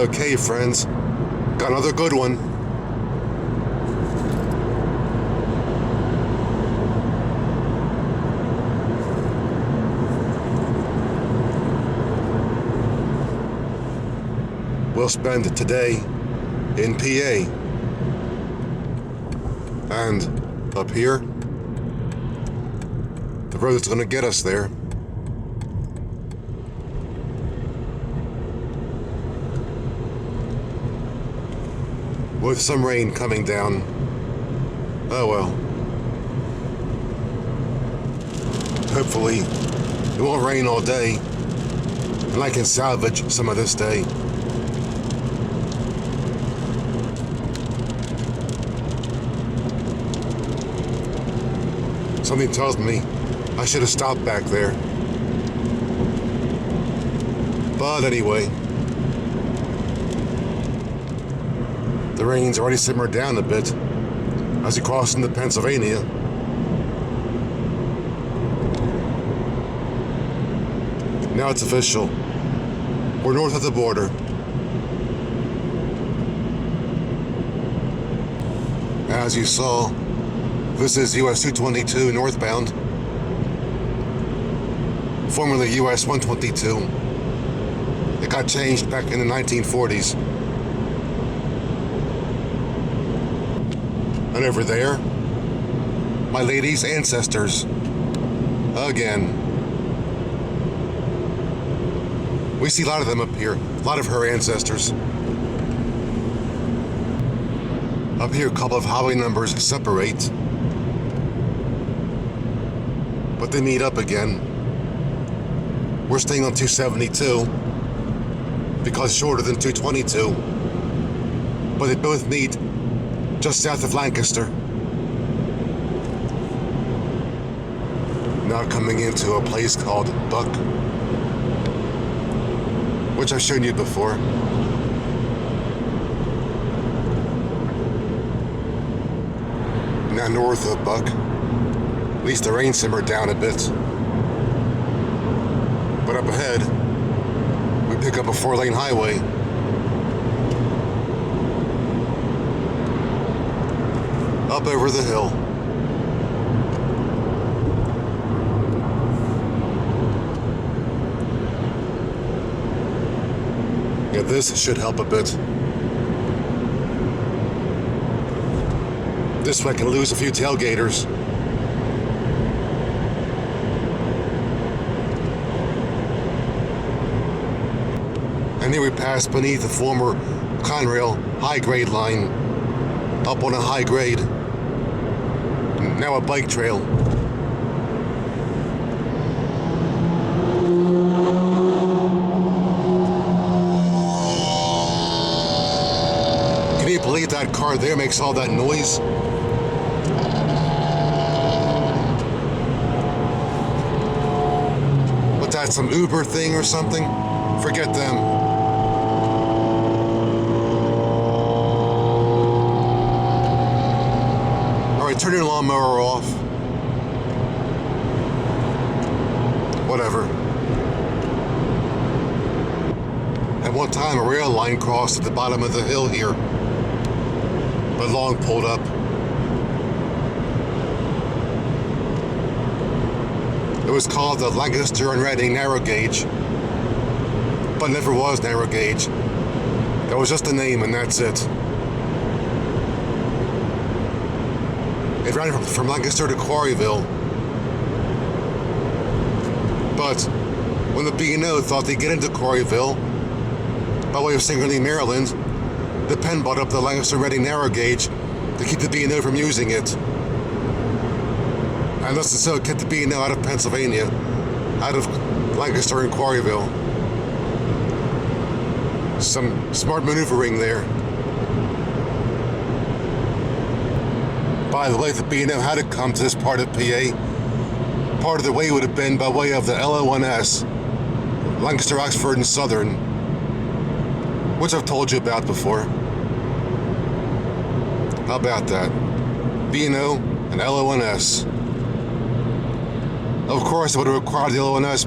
Okay, friends, got another good one. We'll spend today in PA. And up here, the road that's going to get us there. With some rain coming down. Oh well. Hopefully, it won't rain all day, and I can salvage some of this day. Something tells me I should have stopped back there. But anyway, the rain's already simmered down a bit as you cross into Pennsylvania. Now it's official. We're north of the border. As you saw, this is US 222 northbound, formerly US 122. It got changed back in the 1940s. And over there, my lady's ancestors. Again. We see a lot of them up here, a lot of her ancestors. Up here, a couple of highway numbers separate, but they meet up again. We're staying on 272 because shorter than 222, but they both meet just south of Lancaster. Now coming into a place called Buck, which I've shown you before. Now north of Buck, at least the rain simmered down a bit. But up ahead, we pick up a 4-lane highway. Up over the hill. Yeah, this should help a bit. This way I can lose a few tailgaters. And here we pass beneath the former Conrail high grade line, up on a high grade. Now a bike trail. Can you believe that car there makes all that noise? What's that, some Uber thing or something? Forget them. Alright, turn your lawnmower off. Whatever. At one time, a rail line crossed at the bottom of the hill here, but long pulled up. It was called the Lancaster and Reading narrow gauge, but never was narrow gauge. That was just a name, and that's it. It ran from Lancaster to Quarryville. But when the B&O thought they'd get into Quarryville by way of Singerly, Maryland, the Penn bought up the Lancaster Reading narrow gauge to keep the B&O from using it. And thus and so kept the B&O out of Pennsylvania, out of Lancaster and Quarryville. Some smart maneuvering there. By the way, if the B&O had to come to this part of PA, part of the way would have been by way of the LO1S, Lancaster, Oxford, and Southern, which I've told you about before. How about that? B&O and LO1S. Of course, it would have required the LO1S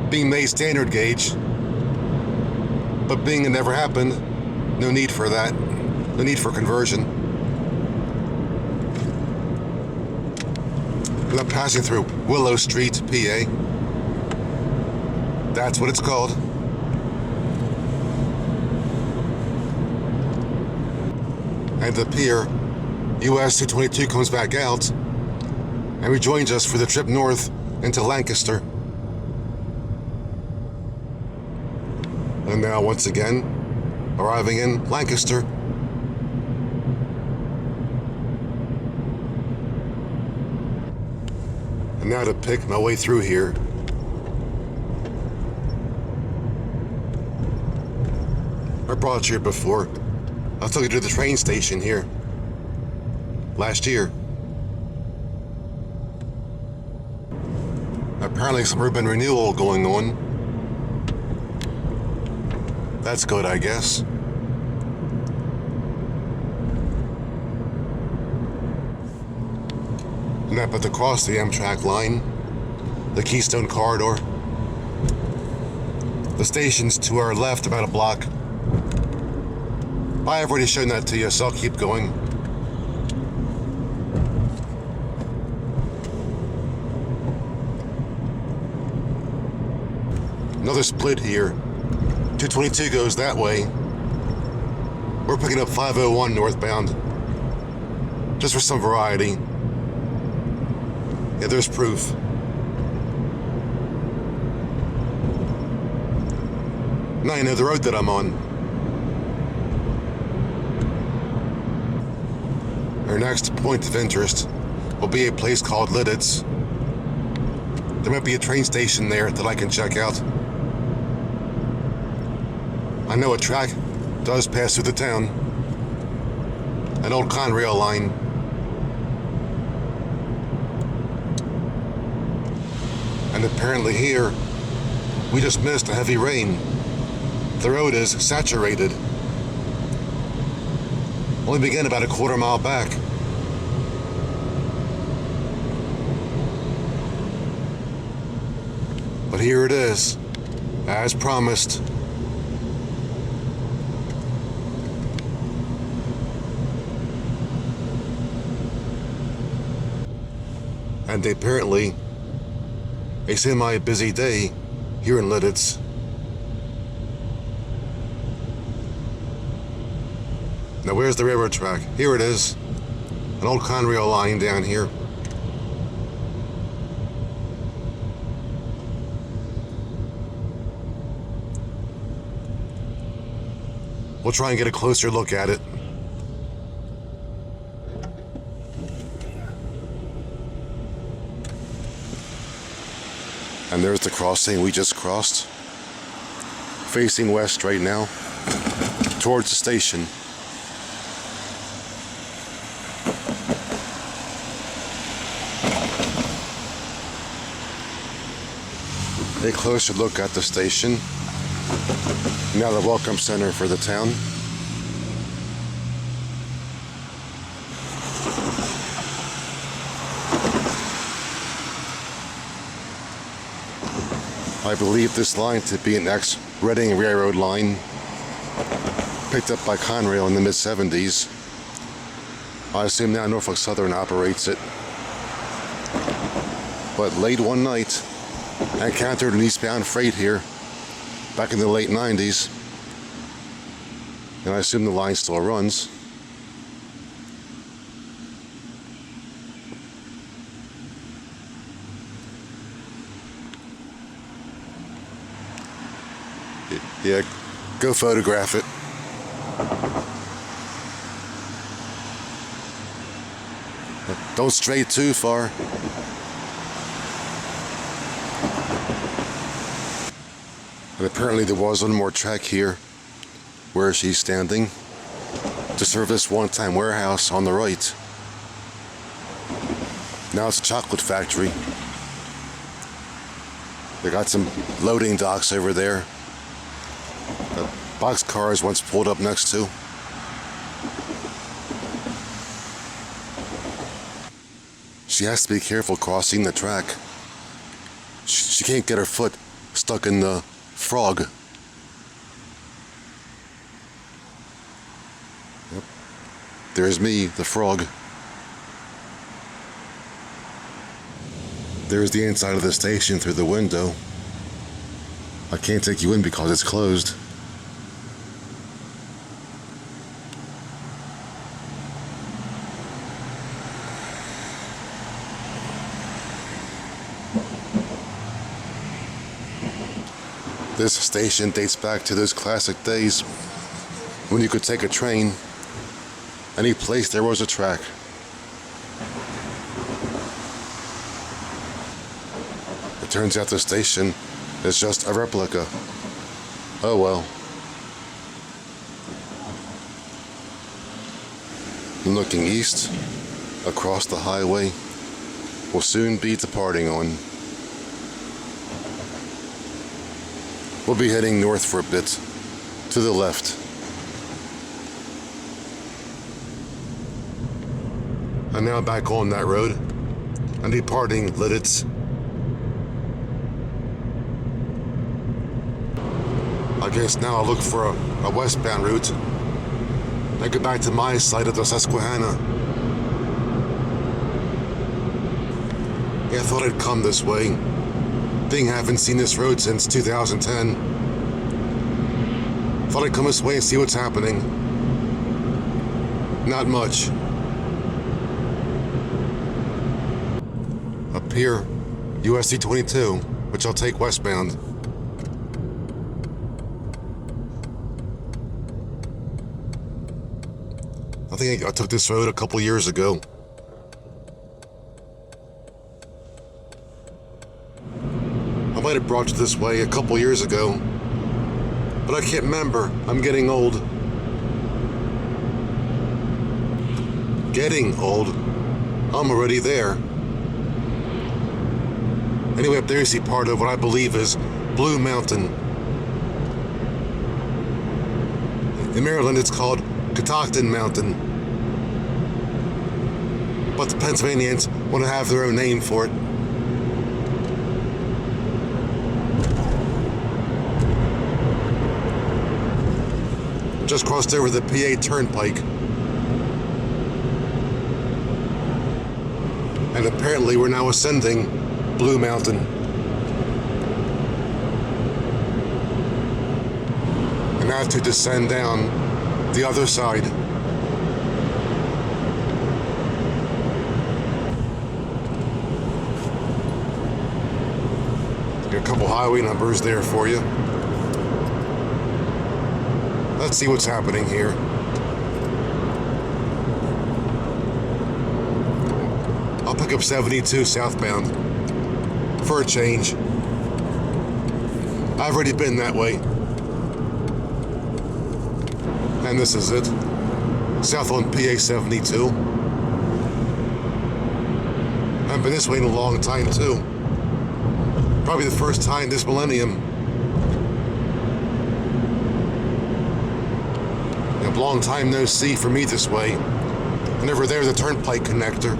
being made standard gauge. But being it never happened, no need for that. No need for conversion. And I'm passing through Willow Street, PA. That's what it's called. And the pier, US 222 comes back out and rejoins us for the trip north into Lancaster. And now once again, arriving in Lancaster. And now to pick my way through here. I brought you here before. I took you to the train station here last year. Apparently some urban renewal going on. That's good, I guess. And up at across the Amtrak line, the Keystone Corridor. The station's to our left about a block. I've already shown that to you, so I'll keep going. Another split here. 222 goes that way. We're picking up 501 northbound. Just for some variety. Yeah, there's proof. Now you know the road that I'm on. Our next point of interest will be a place called Lititz. There might be a train station there that I can check out. I know a track does pass through the town. An old Conrail line. And apparently here, we just missed a heavy rain. The road is saturated. Only began about a quarter mile back. But here it is, as promised. And apparently, a semi-busy day here in Lititz. Now where's the railroad track? Here it is. An old Conrail line down here. We'll try and get a closer look at it. And there's the crossing we just crossed. Facing west right now, towards the station. A closer look at the station. Now the welcome center for the town. I believe this line to be an ex-Reading Railroad line, picked up by Conrail in the mid-70s. I assume now Norfolk Southern operates it. But late one night, I encountered an eastbound freight here back in the late 90s, and I assume the line still runs. Yeah, go photograph it. Don't stray too far. And apparently there was one more track here where she's standing to serve this one-time warehouse on the right. Now it's a chocolate factory. They got some loading docks over there. The boxcars once pulled up next to. She has to be careful crossing the track. She can't get her foot stuck in the frog. There's me, the frog. There's the inside of the station through the window. I can't take you in because it's closed. This station dates back to those classic days when you could take a train any place there was a track. It turns out the station is just a replica. Oh well. And looking east, across the highway, we'll soon be departing on. We'll be heading north for a bit, to the left. And now back on that road, and departing Lititz. I guess now I'll look for a westbound route and get back to my side of the Susquehanna. Yeah, I thought I'd come this way. Being I haven't seen this road since 2010. Thought I'd come this way and see what's happening. Not much. Up here, USC 22, which I'll take westbound. I think I took this road a couple years ago. I might have brought you this way a couple years ago, but I can't remember. I'm getting old. Getting old? I'm already there. Anyway, up there you see part of what I believe is Blue Mountain. In Maryland, it's called Catoctin Mountain. But the Pennsylvanians want to have their own name for it. Just crossed over the PA Turnpike. And apparently we're now ascending Blue Mountain. And now to descend down the other side. Got a couple highway numbers there for you. Let's see what's happening here. I'll pick up 72 southbound for a change. I've already been that way. And this is it. South on PA-72. I've been this way in a long time too. Probably the first time this millennium. A long time no see for me this way. And over there, the turnpike connector.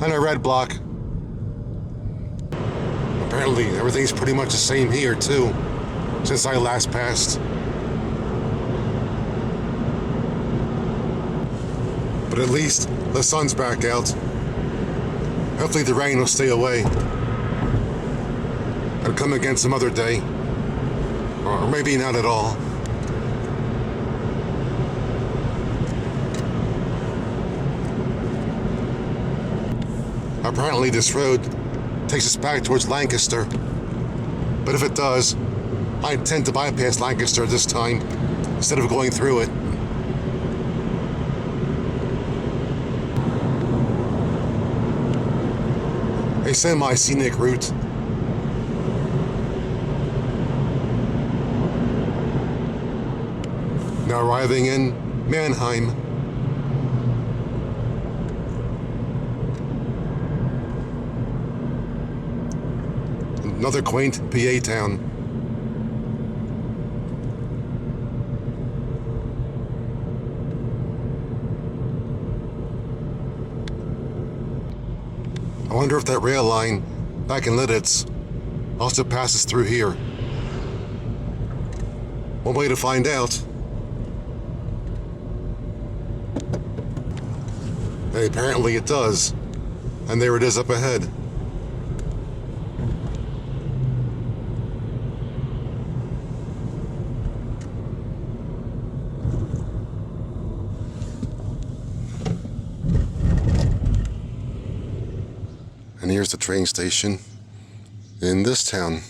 And a red block. Apparently, everything's pretty much the same here, too, since I last passed. But at least the sun's back out. Hopefully the rain will stay away. It'll come again some other day. Or maybe not at all. Apparently this road takes us back towards Lancaster. But if it does, I intend to bypass Lancaster this time, instead of going through it. A semi-scenic route. Now arriving in Manheim. Another quaint PA town. I wonder if that rail line back in Lititz also passes through here. One way to find out. And apparently it does. And there it is up ahead. And here's the train station in this town.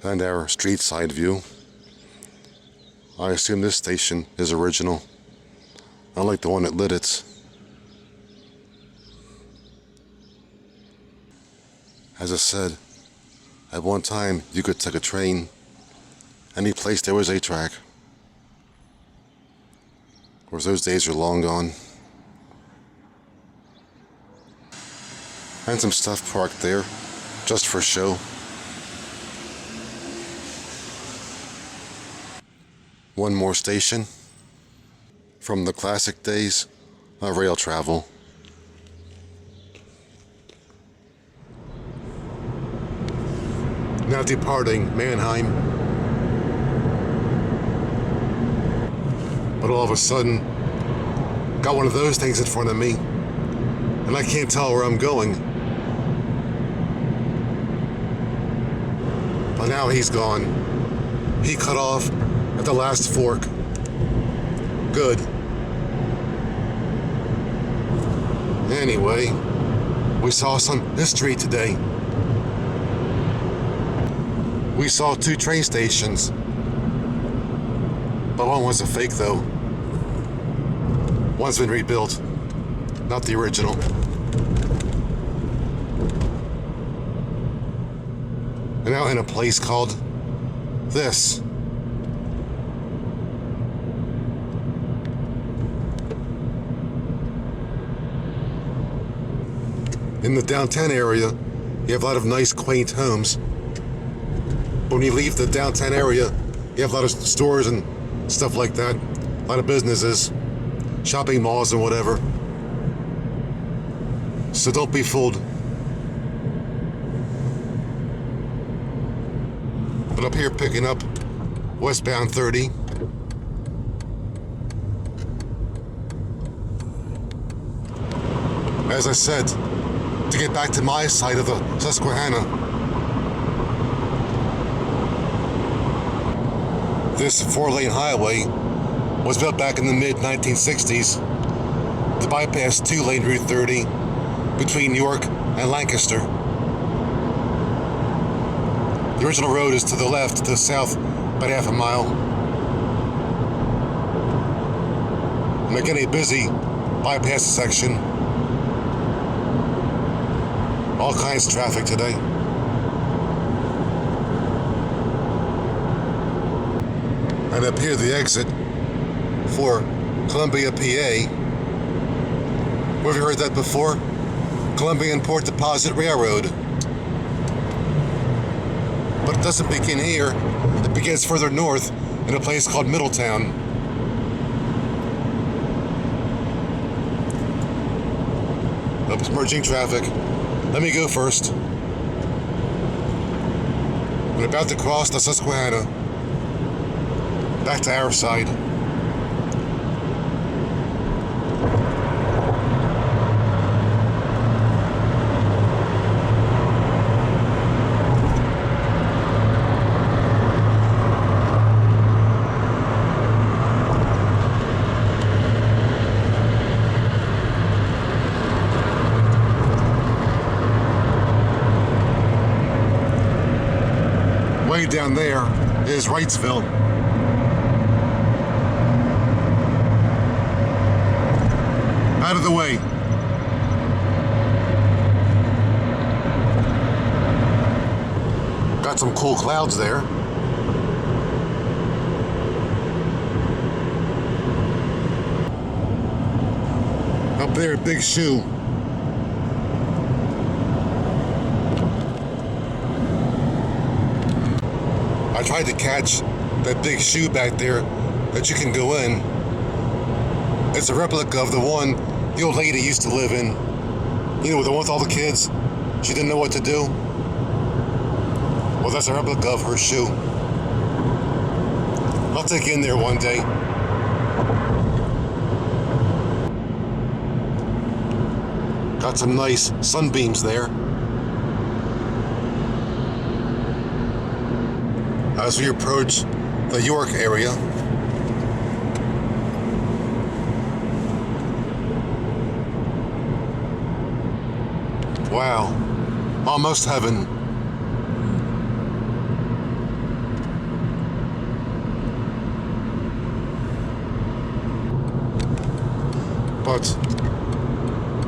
And our street side view. I assume this station is original, unlike the one at Lititz. As I said, at one time you could take a train any place there was a track. Of course, those days are long gone. And some stuff parked there, just for show. One more station from the classic days of rail travel. Now departing Manheim. But all of a sudden, got one of those things in front of me, and I can't tell where I'm going. But now he's gone. He cut off at the last fork. Good. Anyway, we saw some history today. We saw 2 train stations, but one was a fake though. One's been rebuilt, not the original. And now in a place called this. In the downtown area, you have a lot of nice, quaint homes. When you leave the downtown area, you have a lot of stores and stuff like that. A lot of businesses, shopping malls and whatever. So don't be fooled. But up here picking up westbound 30. As I said, to get back to my side of the Susquehanna. This 4-lane highway was built back in the mid-1960s to bypass 2-lane Route 30 between York and Lancaster. The original road is to the left, to the south, about half a mile. And they're getting a busy bypass section. All kinds of traffic today. And up here, the exit for Columbia, PA. Have you heard that before? Columbian Port Deposit Railroad. But it doesn't begin here. It begins further north in a place called Middletown. Oh, it's merging traffic. Let me go first. We're about to cross the Susquehanna. Back to our side. Way down there is Wrightsville. Out of the way. Got some cool clouds there. Up there, Big Shoe. I tried to catch that big shoe back there that you can go in. It's a replica of the one the old lady used to live in. You know, the one with all the kids. She didn't know what to do. Well, that's a replica of her shoe. I'll take you in there one day. Got some nice sunbeams there. As we approach the York area, wow, almost heaven. But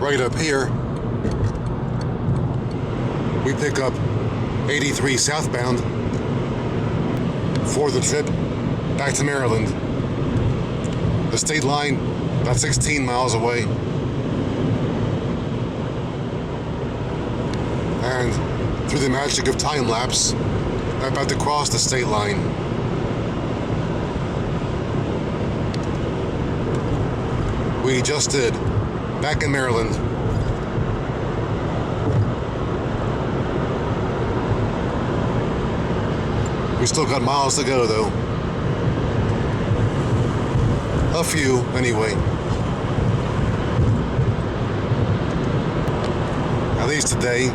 right up here, we pick up 83 southbound for the trip back to Maryland. The state line about 16 miles away. And through the magic of time lapse, I'm about to cross the state line. We just did. Back in Maryland. We still got miles to go, though. A few, anyway. At least today,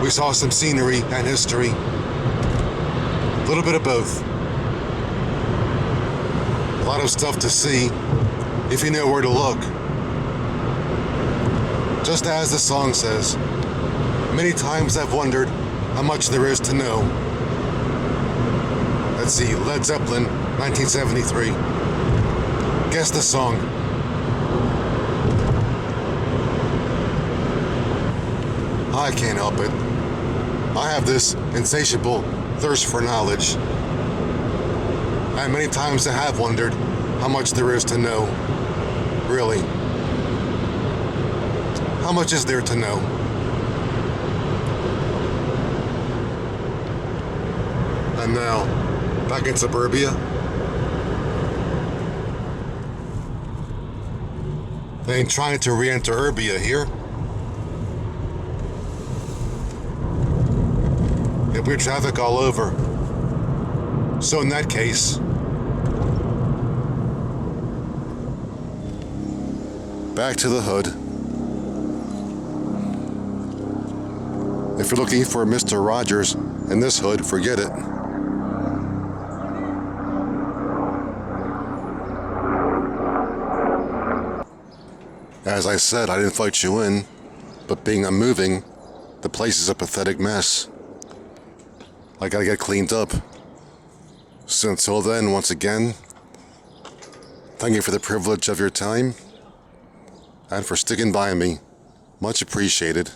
we saw some scenery and history. A little bit of both. A lot of stuff to see if you know where to look. Just as the song says, many times I've wondered how much there is to know. Let's see, Led Zeppelin, 1973. Guess the song. I can't help it. I have this insatiable thirst for knowledge. And many times I have wondered how much there is to know. Really. How much is there to know? And now, back in suburbia. They ain't trying to re-enter Urbia here. If we're traffic all over. So in that case, back to the hood. If you're looking for Mr. Rogers in this hood, forget it. As I said, I didn't invite you in, but being I'm moving, the place is a pathetic mess. I gotta get cleaned up. So until then, once again, thank you for the privilege of your time and for sticking by me. Much appreciated.